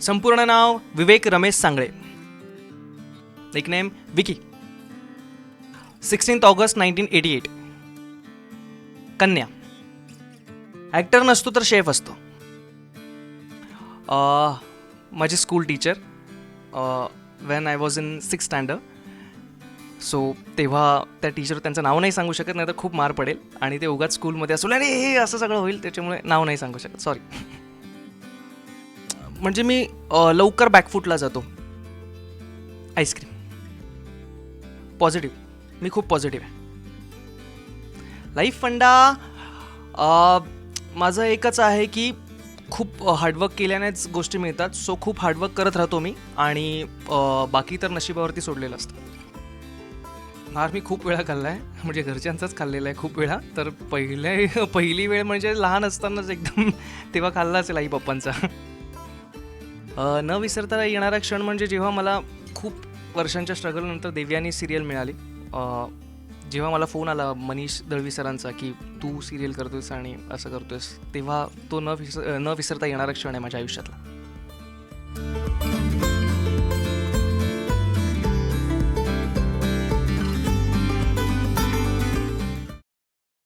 संपूर्ण नाव विवेक Ramesh Sangle, nickname Vicky. 16 August 1988. कन्या. Actor नसतो तर शेफ असतो. माझी school teacher when I was in 6th standard. So तेव्हा त्या टीचर त्यांचं नाव नाही सांगू शकत, नाही तर खूप मार पडेल आणि ते उगाच स्कूलमध्ये असू अरे हे असं सगळं होईल, त्याच्यामुळे नाव नाही सांगू शकत, सॉरी. म्हणजे मी लवकर बॅकफूटला जातो. आईस्क्रीम. पॉझिटिव्ह. मी खूप पॉझिटिव्ह आहे. लाईफ फंडा माझं एकच आहे की खूप हार्डवर्क केल्यानेच गोष्टी मिळतात. सो खूप हार्डवर्क करत राहतो मी आणि बाकी तर नशिबावरती सोडलेलं असतं. मार मी खूप वेळा खाल्ला आहे, म्हणजे घरच्यांचाच खाल्लेला आहे खूप वेळा. तर पहिली वेळ म्हणजे लहान असतानाच एकदम तेव्हा खाल्ला असेल आई पप्पांचा. न विसरता येणारा क्षण म्हणजे जेव्हा मला खूप वर्षांच्या स्ट्रगलनंतर देवयानी सिरियल मिळाली. जेव्हा मला फोन आला मनीष दळवी सरांचा की तू सिरियल करतोयस आणि असं करतोयस, तेव्हा तो न विसरता येणारा क्षण आहे माझ्या आयुष्यातला.